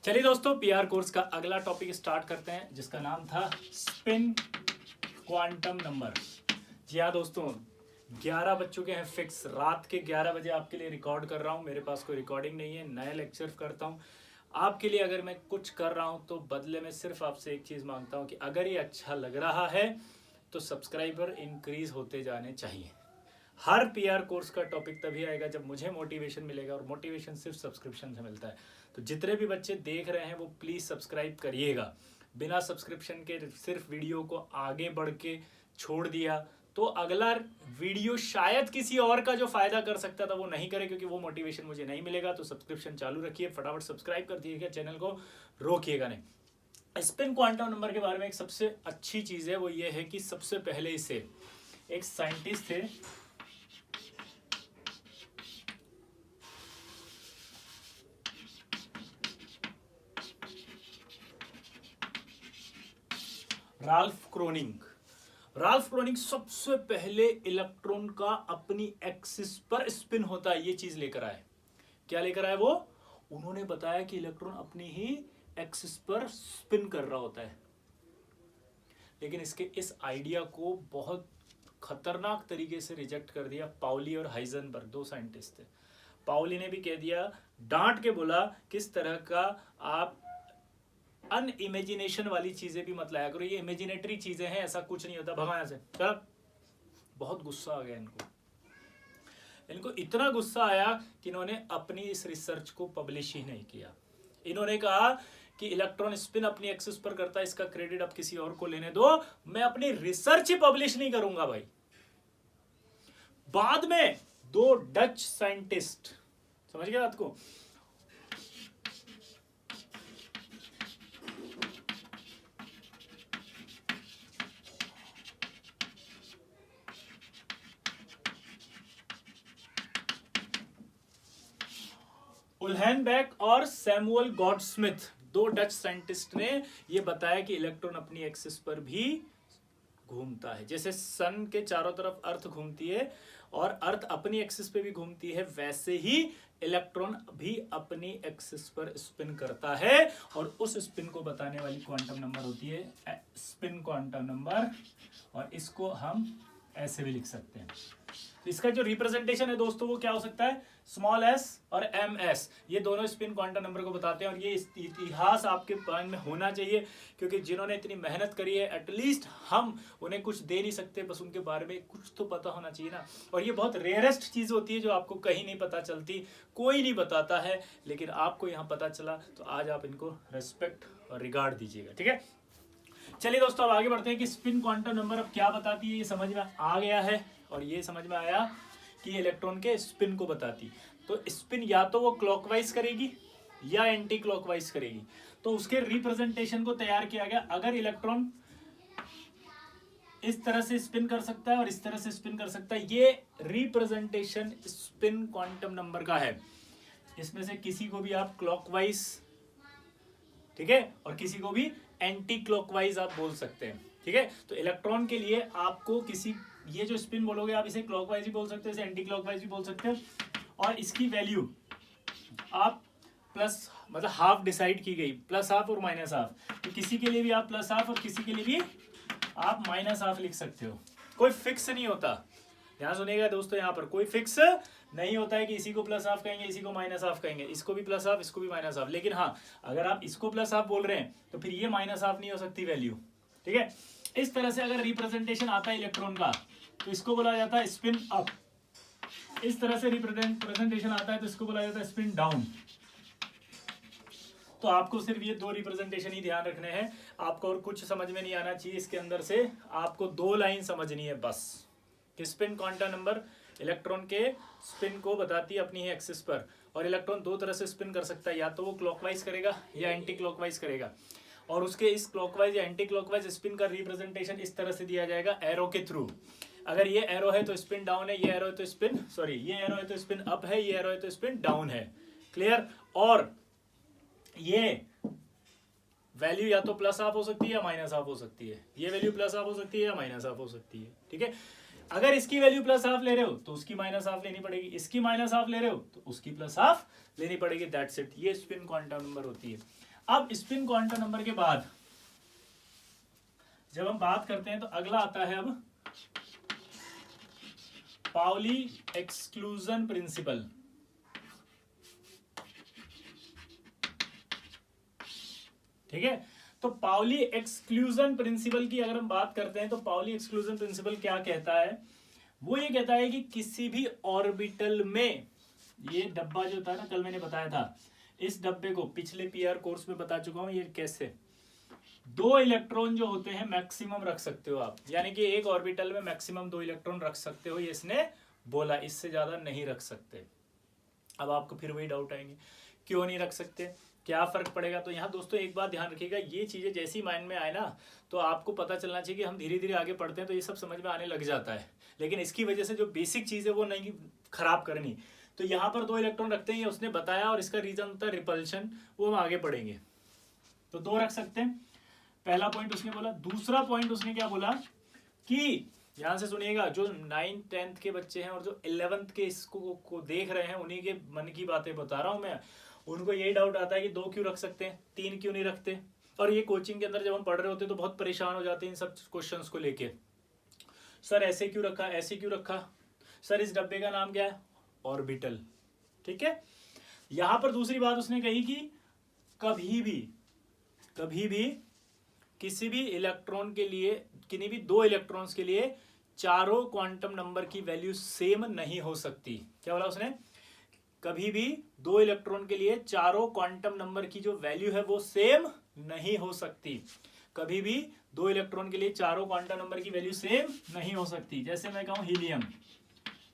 चलिए दोस्तों, PR course का अगला टॉपिक स्टार्ट करते हैं, जिसका नाम था स्पिन क्वांटम नंबर। जी हाँ दोस्तों, 11 बज चुके हैं फिक्स। रात के 11 बजे आपके लिए रिकॉर्ड कर रहा हूँ। मेरे पास कोई रिकॉर्डिंग नहीं है, नया लेक्चर करता हूँ आपके लिए। अगर मैं कुछ कर रहा हूँ तो बदले में सिर्फ आपसे एक चीज़ मांगता हूँ कि अगर ये अच्छा लग रहा है तो सब्सक्राइबर इंक्रीज होते जाने चाहिए। हर पीआर कोर्स का टॉपिक तभी आएगा जब मुझे मोटिवेशन मिलेगा, और मोटिवेशन सिर्फ सब्सक्रिप्शन से मिलता है। तो जितने भी बच्चे देख रहे हैं वो प्लीज़ सब्सक्राइब करिएगा। बिना सब्सक्रिप्शन के सिर्फ वीडियो को आगे बढ़ के छोड़ दिया तो अगला वीडियो शायद किसी और का जो फायदा कर सकता था वो नहीं करे, क्योंकि वो मोटिवेशन मुझे नहीं मिलेगा। तो सब्सक्रिप्शन चालू रखिए, फटाफट सब्सक्राइब कर दीजिएगा, चैनल को रोकिएगा नहीं। स्पिन क्वांटम नंबर के बारे में एक सबसे अच्छी चीज़ है वो ये है कि सबसे पहले इसे एक साइंटिस्ट थे, राल्फ क्रोनिंग। राल्फ क्रोनिंग सबसे पहले इलेक्ट्रॉन का अपनी एक्सिस पर स्पिन होता है ये चीज लेकर आए। क्या लेकर आए वो? उन्होंने बताया कि इलेक्ट्रॉन अपनी ही एक्सिस पर स्पिन कर रहा होता है। लेकिन इसके इस आइडिया को बहुत खतरनाक तरीके से रिजेक्ट कर दिया पाउली और हाइजेनबर्ग, दो साइंटिस्ट थे। पाउली ने भी कह दिया, डांट के बोला, किस तरह का आप अनइमेजिनेशन वाली चीजें भी मत लाया करो, ये इमेजिनेटरी चीजें हैं, ऐसा कुछ नहीं होता, भगवान से। चल, बहुत गुस्सा आ गया इनको इतना गुस्सा आया कि इन्होंने अपनी इस रिसर्च को पब्लिश ही नहीं किया। इन्होंने कहा कि इलेक्ट्रॉन स्पिन अपनी एक्सिस पर करता है, इसका क्रेडिट अब किसी और को लेने दो, मैं अपनी रिसर्च ही पब्लिश नहीं करूंगा भाई। बाद में दो डच साइंटिस्ट, समझ गया बात को, उल्हेनबेक और सैमुअल गॉडस्मिथ, दो डच साइंटिस्ट ने ये बताया कि इलेक्ट्रॉन अपनी एक्सिस पर भी घूमता है। जैसे सन के चारों तरफ अर्थ घूमती है और अर्थ अपनी एक्सिस पे भी घूमती है, वैसे ही इलेक्ट्रॉन भी अपनी एक्सिस पर स्पिन करता है। और उस स्पिन को बताने वाली क्वांटम नंबर होती है स्पिन क्वांटम नंबर, और इसको हम ऐसे भी लिख सकते हैं। तो इसका जो रिप्रेजेंटेशन है दोस्तों वो क्या हो सकता है? स्मॉल एस और एम एस, ये दोनों स्पिन क्वांटम नंबर को बताते हैं। और ये इतिहास आपके माइंड में होना चाहिए, क्योंकि जिन्होंने इतनी मेहनत करी है एटलीस्ट हम उन्हें कुछ दे नहीं सकते, बस उनके बारे में कुछ तो पता होना चाहिए ना। और ये बहुत रेयरेस्ट चीज़ होती है जो आपको कहीं नहीं पता चलती, कोई नहीं बताता है, लेकिन आपको यहाँ पता चला, तो आज आप इनको रेस्पेक्ट और रिगार्ड दीजिएगा, ठीक है। चलिए दोस्तों, अब आगे बढ़ते हैं कि स्पिन क्वांटम नंबर अब क्या बताती है। ये समझ में आ गया है, और ये समझ में आया कि इलेक्ट्रॉन के स्पिन को बताती। तो स्पिन या तो वो क्लॉकवाइज करेगी या एंटी क्लॉकवाइज करेगी, तो उसके रिप्रेजेंटेशन को तैयार किया गया। अगर इलेक्ट्रॉन इस तरह से स्पिन कर सकता है और इस तरह से स्पिन कर सकता है, ये रिप्रेजेंटेशन स्पिन क्वांटम नंबर का है। इसमें से किसी को भी आप क्लॉकवाइज, ठीक है, और किसी को भी एंटी क्लॉकवाइज आप बोल सकते हैं, ठीक है। तो इलेक्ट्रॉन के लिए आपको किसी, ये जो स्पिन बोलोगे आप इसे क्लॉकवाइज भी बोल सकते हो, इसे एंटी क्लॉकवाइज भी बोल सकते हो, और इसकी वैल्यू आप प्लस मतलब हाफ डिसाइड की गई, प्लस हाफ और माइनस हाफ। तो किसी के लिए भी आप प्लस हाफ और किसी के लिए भी आप माइनस हाफ लिख सकते हो, कोई फिक्स नहीं होता। ध्यान सुनिएगा दोस्तों, यहाँ पर कोई फिक्स नहीं होता है कि इसी को प्लस हाफ कहेंगे, इसी को माइनस हाफ कहेंगे, इसको भी प्लस हाफ, इसको भी माइनस हाफ। लेकिन हाँ, अगर आप इसको प्लस हाफ बोल रहे हैं तो फिर ये माइनस हाफ नहीं हो सकती वैल्यू, ठीक है। इस तरह से अगर रिप्रेजेंटेशन आता है इलेक्ट्रॉन का तो इसको बोला जाता है स्पिन अप। इस तरह से रिप्रेजेंटेशन आता है तो इसको बोला जाता है स्पिन डाउन। तो आपको सिर्फ ये दो रिप्रेजेंटेशन ही ध्यान रखने हैं, आपको और कुछ समझ में नहीं आना चाहिए इसके अंदर से। आपको दो लाइन समझनी है बस, कि स्पिन क्वांटम नंबर इलेक्ट्रॉन के स्पिन को बताती है अपनी ही एक्सिस पर। और इलेक्ट्रॉन दो तरह से स्पिन कर सकता है, या तो वो क्लॉकवाइज करेगा या एंटी क्लॉकवाइज करेगा। और उसके इस क्लॉकवाइज या एंटी क्लॉकवाइज स्पिन का रिप्रेजेंटेशन इस तरह से दिया जाएगा एरो के थ्रू। अगर ये एरो है तो स्पिन डाउन है, ये एरो है तो स्पिन, सॉरी, ये एरो है तो स्पिन अप है, ये एरो है तो स्पिन डाउन है। क्लियर? और ये वैल्यू या तो प्लस हाफ हो सकती है या माइनस हाफ हो सकती है, ये वैल्यू प्लस हाफ हो सकती है या माइनस हाफ हो सकती है, ठीक है। अगर इसकी वैल्यू प्लस हाफ ले रहे हो तो उसकी माइनस हाफ लेनी पड़ेगी, इसकी माइनस हाफ ले रहे हो तो उसकी प्लस हाफ लेनी पड़ेगी। दैट्स इट, ये स्पिन क्वांटम नंबर होती है। अब स्पिन क्वांटम नंबर के बाद जब हम बात करते हैं तो अगला आता है अब पाउली एक्सक्लूजन प्रिंसिपल। ठीक है, तो पाउली एक्सक्लूजन प्रिंसिपल की अगर हम बात करते हैं तो पाउली एक्सक्लूजन प्रिंसिपल क्या कहता है, वो ये कहता है कि किसी भी ऑर्बिटल में, ये डब्बा जो था ना कल मैंने बताया था, इस डब्बे को पिछले पीआर कोर्स में बता चुका हूं, ये कैसे 2 इलेक्ट्रॉन जो होते हैं मैक्सिमम रख सकते हो आप, यानी कि एक ऑर्बिटल में मैक्सिमम 2 इलेक्ट्रॉन रख सकते हो, ये इसने बोला, इससे ज्यादा नहीं रख सकते। अब आपको फिर वही डाउट आएंगे क्यों नहीं रख सकते, क्या फर्क पड़ेगा। तो यहाँ दोस्तों एक बात ध्यान रखिएगा, ये चीजें जैसी माइंड में आए ना तो आपको पता चलना चाहिए कि हम धीरे धीरे आगे पढ़ते हैं तो ये सब समझ में आने लग जाता है, लेकिन इसकी वजह से जो बेसिक चीज है वो नहीं खराब करनी। तो यहाँ पर 2 इलेक्ट्रॉन रखते हैं, ये उसने बताया, और इसका रीजन होता है रिपल्शन, वो हम आगे पढ़ेंगे। तो 2 रख सकते हैं, पहला पॉइंट उसने बोला। दूसरा पॉइंट उसने क्या बोला कि ध्यान से सुनिएगा, जो 9th 10th के बच्चे हैं और जो 11th के इसको को देख रहे हैं, उन्हीं के मन की बातें बता रहा हूं मैं। उनको यही डाउट आता है कि 2 क्यों रख सकते हैं, 3 क्यों नहीं रखते। और ये कोचिंग के अंदर जब हम पढ़ रहे होते हैं तो बहुत परेशान हो जाते हैं इन सब क्वेश्चंस को लेके, सर ऐसे क्यों रखा, ऐसे क्यों रखा, सर इस डब्बे का नाम क्या है, ऑर्बिटल। ठीक है, यहां पर दूसरी बात उसने कही कि कभी भी किसी भी इलेक्ट्रॉन के लिए, किन्हीं भी 2 इलेक्ट्रॉन्स के लिए चारों क्वांटम नंबर की वैल्यू सेम नहीं हो सकती। क्या बोला उसने, कभी भी 2 इलेक्ट्रॉन के लिए चारों क्वांटम नंबर की जो वैल्यू है वो सेम नहीं हो सकती। कभी भी 2 इलेक्ट्रॉन के लिए चारों क्वांटम नंबर की वैल्यू सेम नहीं हो सकती। जैसे मैं कहूं हीलियम,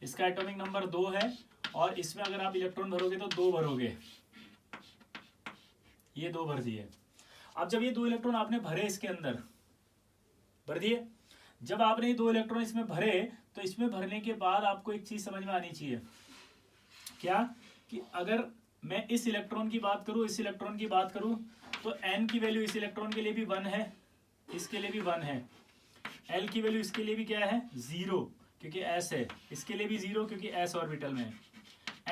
इसका एटॉमिक नंबर 2 है और इसमें अगर आप इलेक्ट्रॉन भरोगे तो 2 भरोगे, ये 2 भर दिए। अब जब ये 2 इलेक्ट्रॉन आपने भरे, इसके अंदर भर दिए, जब आपने ये 2 इलेक्ट्रॉन इसमें भरे तो इसमें भरने के बाद आपको एक चीज समझ में आनी चाहिए, क्या कि अगर मैं इस इलेक्ट्रॉन की बात करूं, इस इलेक्ट्रॉन की बात करूं, तो n की वैल्यू इस इलेक्ट्रॉन के लिए भी 1 है, इसके लिए भी 1 है। l की वैल्यू इसके लिए भी क्या है, 0, क्योंकि s है, इसके लिए भी 0 क्योंकि s ऑर्बिटल में है।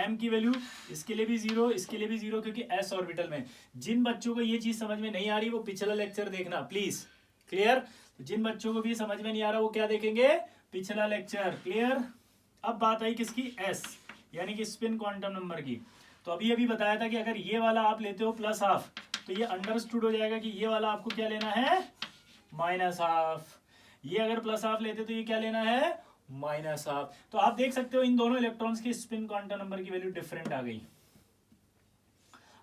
m की वैल्यू इसके लिए भी 0, इसके लिए भी 0 क्योंकि s ऑर्बिटल में। जिन बच्चों को ये चीज समझ में नहीं आ रही वो पिछला लेक्चर देखना प्लीज, क्लियर। जिन बच्चों को भी समझ में नहीं आ रहा वो क्या देखेंगे, पिछला लेक्चर, क्लियर। अब बात आई किसकी, s, यानी कि स्पिन क्वांटम नंबर की। तो अभी बताया था कि अगर ये वाला आप लेते हो प्लस हाफ तो ये अंडरस्टूड हो जाएगा कि ये वाला आपको क्या लेना है, माइनस हाफ। ये अगर प्लस हाफ लेते तो ये क्या लेना है, माइनस हाफ। तो आप देख सकते हो इन दोनों इलेक्ट्रॉन्स की स्पिन क्वांटम नंबर की वैल्यू डिफरेंट आ गई।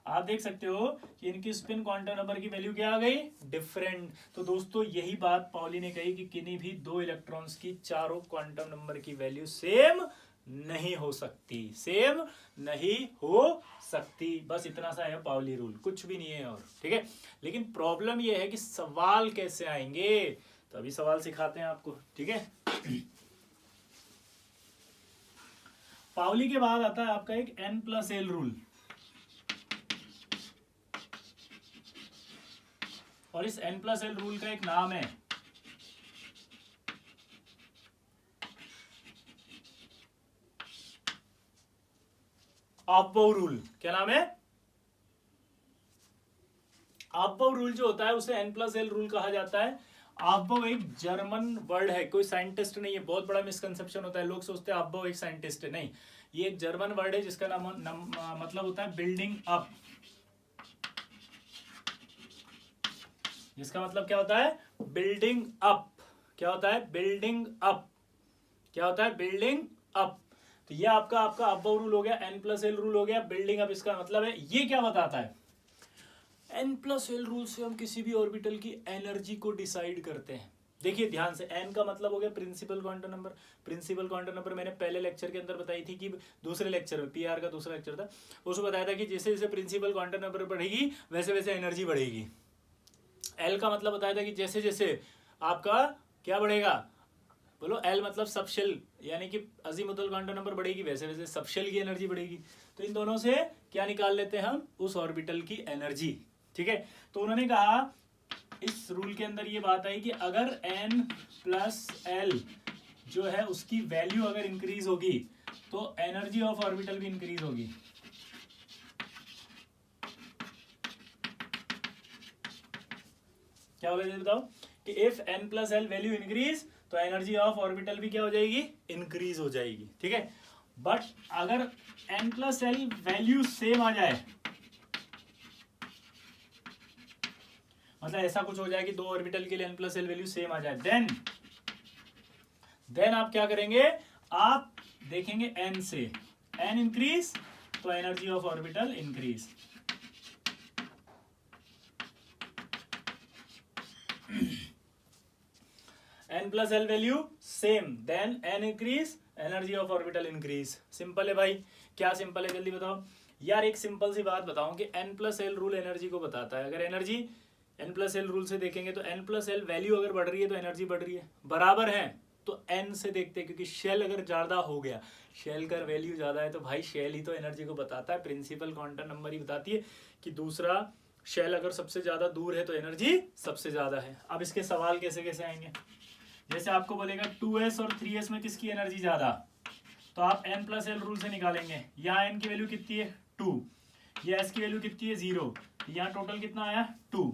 आप देख सकते हो कि इनकी स्पिन क्वांटम नंबर की वैल्यू क्या आ गई, डिफरेंट। तो दोस्तों यही बात पाउली ने कही कि किन्हीं भी 2 इलेक्ट्रॉन्स की चारों क्वांटम नंबर की वैल्यू सेम नहीं हो सकती, सेम नहीं हो सकती। बस इतना सा है पाउली रूल, कुछ भी नहीं है और, ठीक है। लेकिन प्रॉब्लम यह है कि सवाल कैसे आएंगे, तो अभी सवाल सिखाते हैं आपको, ठीक है। पाउली के बाद आता है आपका एक n+l रूल, और इस n+l रूल का एक नाम है ऑफबाउ रूल। क्या नाम है, ऑफबाउ रूल जो होता है उसे n+l रूल कहा जाता है। ऑफबाउ एक जर्मन वर्ड है, कोई साइंटिस्ट नहीं है। बहुत बड़ा मिसकंसेप्शन होता है, लोग सोचते हैं ऑफबाउ एक साइंटिस्ट है, नहीं, ये एक जर्मन वर्ड है जिसका मतलब होता है बिल्डिंग अप। जिसका मतलब क्या होता है, बिल्डिंग अप। क्या होता है, बिल्डिंग अप। क्या होता है, बिल्डिंग अप। तो ये आपका ऑफबाउ रूल हो गया, n+l रूल हो गया, बिल्डिंग अप इसका मतलब है। ये क्या बताता है, n+l रूल से हम किसी भी ऑर्बिटल की एनर्जी को डिसाइड करते हैं। देखिए ध्यान से, n का मतलब हो गया principal quantum number. Principal quantum number मैंने पहले लेक्चर के अंदर बताई थी कि दूसरे लेक्चर में, पीआर का दूसरा लेक्चर था, उसमें बताया था कि जैसे जैसे प्रिंसिपल क्वांटम नंबर बढ़ेगी वैसे वैसे एनर्जी बढ़ेगी। l का मतलब बताया था कि जैसे जैसे आपका क्या बढ़ेगा, बोलो, l मतलब सबशेल, यानी कि अजीमुथल क्वांटम नंबर बढ़ेगी वैसे वैसे सबशेल की एनर्जी बढ़ेगी। तो इन दोनों से क्या निकाल लेते हैं हम, उस ऑर्बिटल की एनर्जी, ठीक है। तो उन्होंने कहा इस रूल के अंदर ये बात आई कि अगर n+l जो है उसकी वैल्यू अगर इंक्रीज होगी तो एनर्जी ऑफ ऑर्बिटल भी इंक्रीज होगी। क्या बोला जाए बताओ कि if n plus L value increase तो एनर्जी ऑफ ऑर्बिटल भी क्या हो जाएगी, इंक्रीज हो जाएगी। ठीक है, बट अगर n plus L value same आ जाए, मतलब ऐसा कुछ हो जाए कि दो ऑर्बिटल के लिए n plus L value same आ जाए, देन आप क्या करेंगे, आप देखेंगे n से n इंक्रीज तो energy of orbital increase. n plus L value same then n increase energy of orbital increase. Simple है भाई, क्या सिंपल है जल्दी बताओ यार। एक सिंपल सी बात बताऊं कि n plus L rule energy को बताता है। अगर energy n plus L rule से देखेंगे तो n प्लस एल वैल्यू अगर बढ़ रही है तो एनर्जी बढ़ रही है, बराबर है तो n से देखते हैं, क्योंकि शेल अगर ज्यादा हो गया, शेल का वैल्यू ज्यादा है तो भाई शेल ही तो एनर्जी को बताता है। प्रिंसिपल क्वांटम नंबर ही बताती है कि दूसरा शेल अगर सबसे ज्यादा दूर है तो एनर्जी सबसे ज्यादा है। अब इसके सवाल कैसे कैसे आएंगे, जैसे आपको बोलेगा 2s और 3s में किसकी एनर्जी ज्यादा, तो आप n प्लस एल रूल से निकालेंगे। यहाँ n की वैल्यू कितनी है 2, ये s की वैल्यू कितनी है 0, यहाँ टोटल कितना आया 2,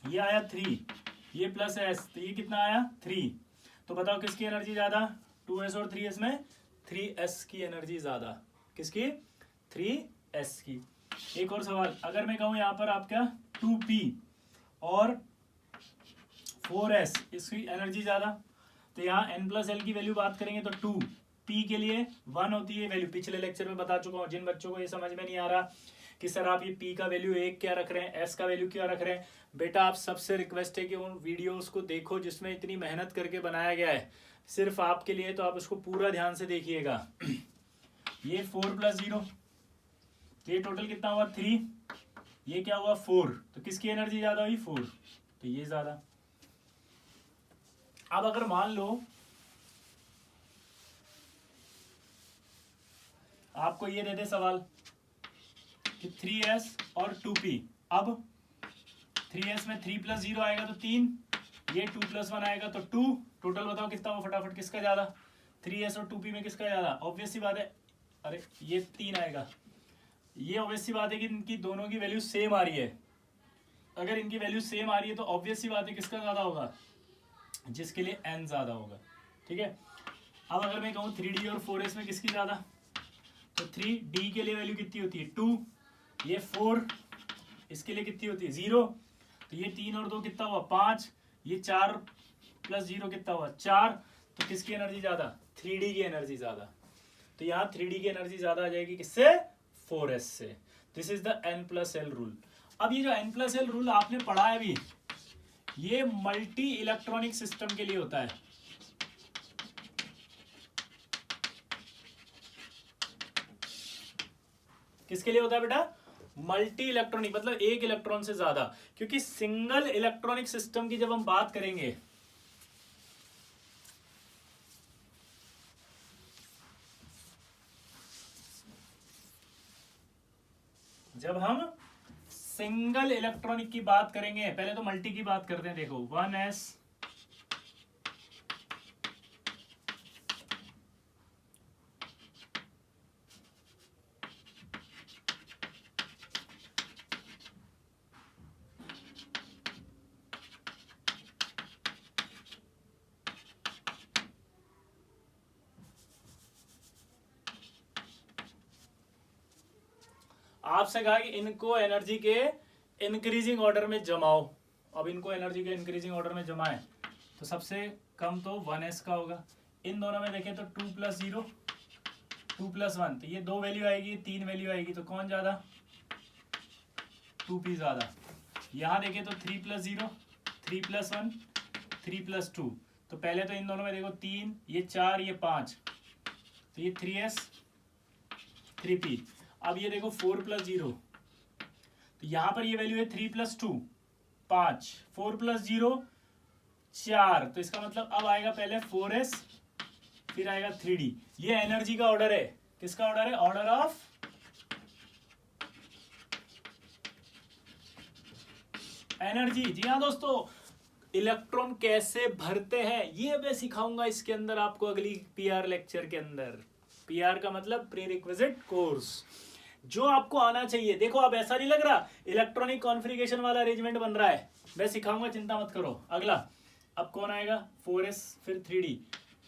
ये आया 3, ये प्लस s तो ये कितना आया 3। तो बताओ किसकी एनर्जी ज्यादा, 2s और 3s में 3s की एनर्जी ज्यादा, किसकी 3s की। एक और सवाल, अगर मैं कहूँ यहाँ पर आपका 2p और 4s इसकी एनर्जी ज्यादा, तो यहाँ n प्लस एल की वैल्यू बात करेंगे तो 2p के लिए 1 होती है वैल्यू, पिछले लेक्चर में बता चुका हूँ। जिन बच्चों को ये समझ में नहीं आ रहा कि सर आप ये p का वैल्यू 1 क्या रख रहे हैं, s का वैल्यू क्या रख रहे हैं, बेटा आप सबसे रिक्वेस्ट है कि उन वीडियोस को देखो जिसमें इतनी मेहनत करके बनाया गया है सिर्फ आपके लिए, तो आप उसको पूरा ध्यान से देखिएगा। ये 4 प्लस 0 तो ये टोटल कितना हुआ 3, ये क्या हुआ 4, तो किसकी एनर्जी ज्यादा हुई 4, तो ये ज्यादा। अब अगर मान लो आपको ये दे दे सवाल कि 3s और 2p, अब 3s में 3 प्लस 0 आएगा तो 3, ये 2 प्लस 1 आएगा तो 2, टोटल बताओ कितना हो फटाफट, किसका ज्यादा 3s और 2p में किसका ज्यादा, ऑब्वियस सी बात है, अरे ये 3 आएगा। ये ऑब्वियस सी बात है कि इनकी दोनों की वैल्यू सेम आ रही है, अगर इनकी वैल्यू सेम आ रही है तो ऑब्वियस सी बात है किसका ज्यादा होगा, जिसके लिए n ज्यादा होगा। ठीक है, अब अगर मैं कहूँ 3d और 4s में किसकी ज्यादा, तो 3d के लिए वैल्यू कितनी होती है 2, ये 4, इसके लिए कितनी होती है 0, तो ये 3 और 2 कितना हुआ 5, ये 4 प्लस 0 कितना हुआ 4, तो किसकी एनर्जी ज्यादा 3d की एनर्जी ज्यादा। तो यहाँ 3d की एनर्जी ज्यादा आ जाएगी किससे 4s से। This is the n plus L rule. अब ये जो n प्लस एल रूल आपने पढ़ा है अभी, ये मल्टी इलेक्ट्रॉनिक सिस्टम के लिए होता है। किसके लिए होता है बेटा, मल्टी इलेक्ट्रॉनिक, मतलब एक इलेक्ट्रॉन से ज्यादा, क्योंकि सिंगल इलेक्ट्रॉनिक सिस्टम की जब हम बात करेंगे, जब हम सिंगल इलेक्ट्रॉनिक की बात करेंगे, पहले तो मल्टी की बात करते हैं। देखो 1s आपसे कहा कि इनको एनर्जी के इंक्रीजिंग ऑर्डर में जमाओ। अब इनको एनर्जी के इंक्रीजिंग ऑर्डर में जमाएं तो सबसे कम तो 1s का होगा। इन दोनों में देखें तो 2 प्लस 0 2 प्लस 1, तो ये 2 वैल्यू आएगी 3 वैल्यू आएगी, तो कौन ज्यादा 2p ज्यादा। यहाँ देखें तो 3 प्लस 0 3 प्लस 1 3 प्लस 2, तो पहले तो इन दोनों में देखो 3, ये 4 ये 5, तो ये 3s 3p। अब ये देखो 4 प्लस 0, तो यहां पर ये वैल्यू है 3 प्लस 2 5, 4 प्लस 0 4, तो इसका मतलब अब आएगा पहले 4s फिर आएगा 3d। ये एनर्जी का ऑर्डर है, किसका ऑर्डर है, ऑर्डर ऑफ एनर्जी। जी हाँ दोस्तों, इलेक्ट्रॉन कैसे भरते हैं ये मैं सिखाऊंगा इसके अंदर आपको अगली पीआर लेक्चर के अंदर। पीआर का मतलब प्री रिक्विजिट कोर्स, जो आपको आना चाहिए। देखो अब ऐसा नहीं लग रहा इलेक्ट्रॉनिक कॉन्फ़िगरेशन वाला अरेंजमेंट बन रहा है, मैं सिखाऊंगा, चिंता मत करो। अगला अब कौन आएगा, 4s, फिर 3d,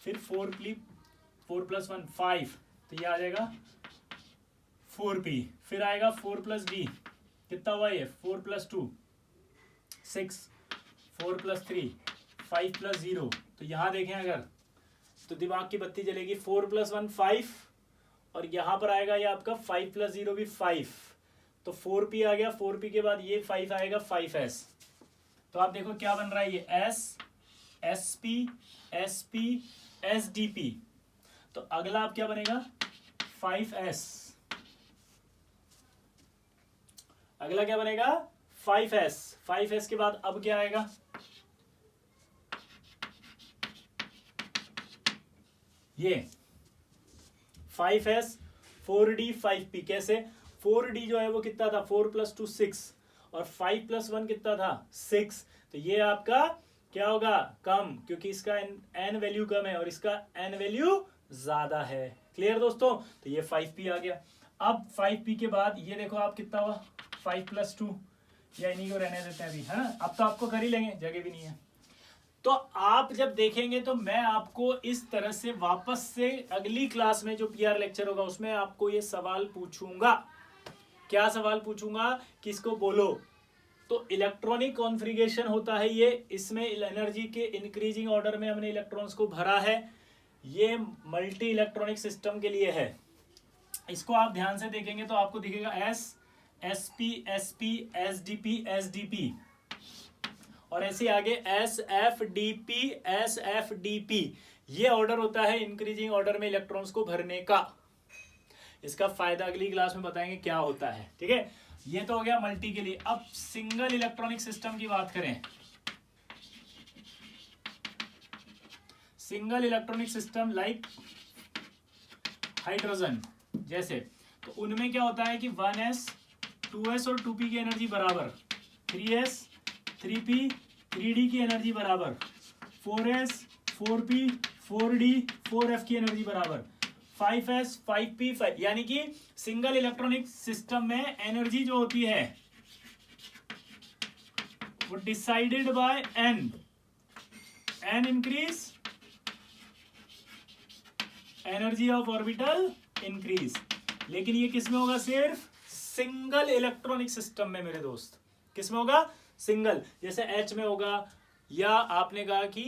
फिर 4+1 5, तो ये आ जाएगा 4p, फिर आएगा 4+d, कितना हुआ ये 4+2 6, 4+3 5+0, तो यहाँ देखें अगर तो दिमाग की बत्ती जलेगी। 4+1 5 और यहाँ पर आएगा ये आपका 5+0 भी 5, तो 4p आ गया। 4p के बाद ये 5 आएगा 5s, तो आप देखो क्या बन रहा है ये s, sp, sp, sdp। तो अगला आप क्या बनेगा 5s, अगला क्या बनेगा 5s। 5s के बाद अब क्या आएगा, ये 5s 4d 5p। कैसे 4d जो है वो कितना था 4+2 6 और 5+1 कितना था 6, तो ये आपका क्या होगा कम, क्योंकि इसका n वैल्यू कम है और इसका n वैल्यू ज्यादा है। क्लियर दोस्तों, तो ये 5p आ गया। अब 5p के बाद ये देखो आप कितना हुआ 5+2, या इन्हीं को रहने देते हैं अभी, है ना, अब तो आपको कर ही लेंगे, जगह भी नहीं है। तो आप जब देखेंगे तो मैं आपको इस तरह से वापस से अगली क्लास में जो पीआर लेक्चर होगा उसमें आपको ये सवाल पूछूंगा। क्या सवाल पूछूंगा, किसको बोलो, तो इलेक्ट्रॉनिक कॉन्फ़िगरेशन होता है ये, इसमें एनर्जी के इंक्रीजिंग ऑर्डर में हमने इलेक्ट्रॉन्स को भरा है, ये मल्टी इलेक्ट्रॉनिक सिस्टम के लिए है। इसको आप ध्यान से देखेंगे तो आपको दिखेगा S, sp, sp, sdp, sdp, और ऐसे आगे sfdp, sfdp। ये ऑर्डर होता है इंक्रीजिंग ऑर्डर में इलेक्ट्रॉन्स को भरने का। इसका फायदा अगली क्लास में बताएंगे क्या होता है, ठीक है। ये तो हो गया मल्टी के लिए। अब सिंगल इलेक्ट्रॉनिक सिस्टम की बात करें, single electronic system like hydrogen जैसे, तो उनमें क्या होता है कि 1s 2s और 2p की एनर्जी बराबर, 3s 3p 3d की एनर्जी बराबर, 4s 4p 4d 4f की एनर्जी बराबर, 5s 5p 5, यानी कि सिंगल इलेक्ट्रॉनिक सिस्टम में एनर्जी जो होती है वो decided by n increase, energy of orbital increase. लेकिन ये किस में होगा, सिर्फ सिंगल इलेक्ट्रॉनिक सिस्टम में मेरे दोस्त। किस में होगा, सिंगल। जैसे H में होगा, या आपने कहा कि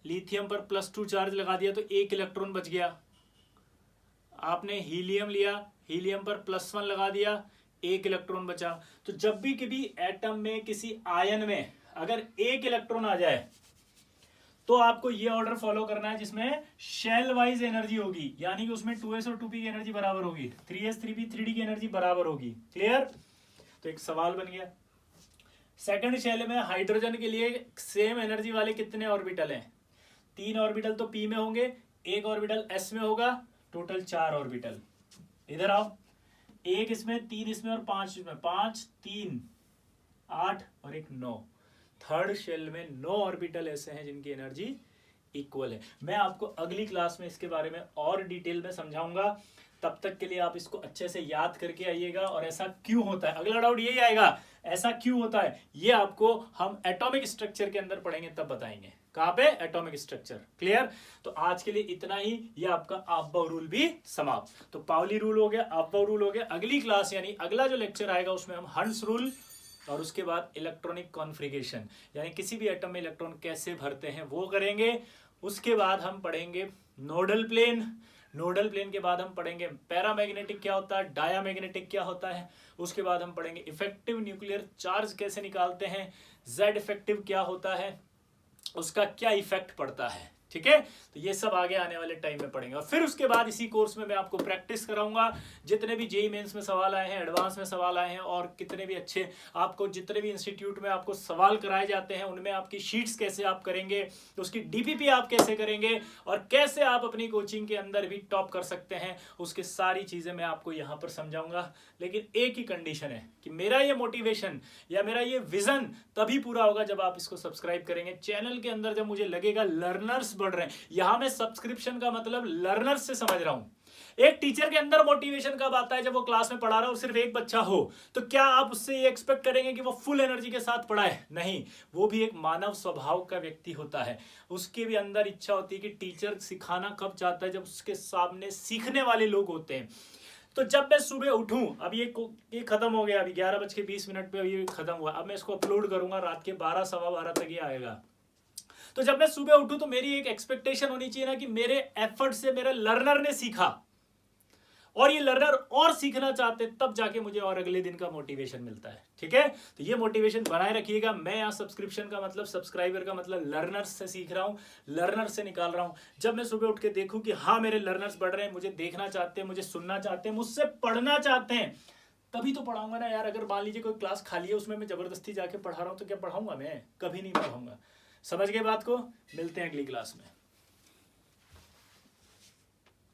लिथियम पर +2 चार्ज लगा दिया तो 1 इलेक्ट्रॉन बच गया। आपने हीलियम लिया, हीलियम पर +1 लगा दिया, 1 इलेक्ट्रॉन बचा। तो जब भी कभी एटम में किसी आयन में अगर 1 इलेक्ट्रॉन आ जाए तो आपको ये ऑर्डर फॉलो करना है जिसमें शेल वाइज एनर्जी होगी, यानी कि उसमें 2s और 2p की एनर्जी बराबर होगी, 3s 3p 3d की एनर्जी बराबर होगी। क्लियर, तो एक सवाल बन गया। सेकंड शेल में हाइड्रोजन के लिए सेम एनर्जी वाले कितने ऑर्बिटल हैं, 3 ऑर्बिटल तो p में होंगे, 1 ऑर्बिटल s में होगा, टोटल 4 ऑर्बिटल। इधर आओ, 1 इसमें, 3 इसमें और 5 इसमें, 5 3 8 और 1 9। थर्ड शेल में 9 ऑर्बिटल ऐसे हैं जिनकी एनर्जी इक्वल है। मैं आपको अगली क्लास में इसके बारे में और डिटेल में समझाऊंगा। तब तक के लिए आप इसको अच्छे से याद करके आइएगा। और ऐसा क्यों होता है, अगला डाउट यही आएगा, ऐसा क्यों होता है, ये आपको हम एटॉमिक स्ट्रक्चर के अंदर पढ़ेंगे तब बताएंगे। कहाँ पे, एटॉमिक स्ट्रक्चर। क्लियर, तो आज के लिए इतना ही। ये आपका अफबाउ रूल भी समाप्त। तो पाउली रूल हो गया, अफबाउ रूल हो गया। अगली क्लास यानी अगला जो लेक्चर आएगा उसमें हम हंस रूल और उसके बाद इलेक्ट्रॉनिक कॉन्फ़िगरेशन, यानी किसी भी एटम में इलेक्ट्रॉन कैसे भरते हैं वो करेंगे। उसके बाद हम पढ़ेंगे नोडल प्लेन। नोडल प्लेन के बाद हम पढ़ेंगे पैरामैग्नेटिक क्या होता है, डायामैग्नेटिक क्या होता है। उसके बाद हम पढ़ेंगे इफेक्टिव न्यूक्लियर चार्ज कैसे निकालते हैं, जेड इफेक्टिव क्या होता है, उसका क्या इफेक्ट पड़ता है। ठीक है। तो ये सब आगे आने वाले टाइम में पढ़ेंगे। और फिर उसके बाद इसी कोर्स में मैं आपको प्रैक्टिस कराऊंगा। जितने भी जेईई मेंस में सवाल आए हैं, एडवांस में सवाल आए हैं, और कितने भी अच्छे आपको जितने भी इंस्टीट्यूट में आपको सवाल कराए जाते हैं, उनमें आपकी शीट्स कैसे आप करेंगे, तो उसकी डीपीपी आप कैसे करेंगे, और कैसे आप अपनी कोचिंग के अंदर भी टॉप कर सकते हैं, उसकी सारी चीज़ें मैं आपको यहाँ पर समझाऊंगा। लेकिन एक ही कंडीशन है कि मेरा ये मोटिवेशन या मेरा ये विजन तभी पूरा होगा जब आप इसको सब्सक्राइब करेंगे। चैनल के अंदर जब मुझे लगेगा लर्नर्स बढ़ रहे हैं, यहां मैं सब्सक्रिप्शन का मतलब लर्नर्स से समझ रहा हूं। एक टीचर के अंदर मोटिवेशन कब आता है? जब वो क्लास में पढ़ा रहा हो, सिर्फ एक बच्चा हो, तो क्या आप उससे ये एक्सपेक्ट करेंगे कि वो फुल एनर्जी के साथ पढ़ाए? नहीं, वो भी एक मानव स्वभाव का व्यक्ति होता है। उसके भी अंदर इच्छा होती है कि टीचर सिखाना कब चाहता है? जब उसके सामने सीखने वाले लोग होते हैं। तो जब मैं सुबह उठूं, अब ये खत्म हो गया, अभी 11:20 पे ये खत्म हुआ, अब मैं इसको अपलोड करूंगा, रात के 12 सवा 12 तक ये आएगा। तो जब मैं सुबह उठूं तो मेरी एक एक्सपेक्टेशन होनी चाहिए ना कि मेरे एफर्ट से मेरे लर्नर ने सीखा, और ये लर्नर और सीखना चाहते, तब जाके मुझे और अगले दिन का मोटिवेशन मिलता है। ठीक है, तो ये मोटिवेशन बनाए रखिएगा। मैं यहाँ सब्सक्रिप्शन का मतलब, सब्सक्राइबर का मतलब लर्नर्स से सीख रहा हूँ, लर्नर्स से निकाल रहा हूँ। जब मैं सुबह उठ के देखूँ कि हाँ मेरे लर्नर्स बढ़ रहे हैं, मुझे देखना चाहते हैं, मुझे सुनना चाहते हैं, मुझसे पढ़ना चाहते हैं, तभी तो पढ़ाऊंगा ना यार। अगर मान लीजिए कोई क्लास खाली है, उसमें मैं जबरदस्ती जाके पढ़ा रहा हूँ, तो क्या पढ़ाऊंगा? मैं कभी नहीं पढ़ाऊंगा। समझ गए बात को? मिलते हैं अगली क्लास में।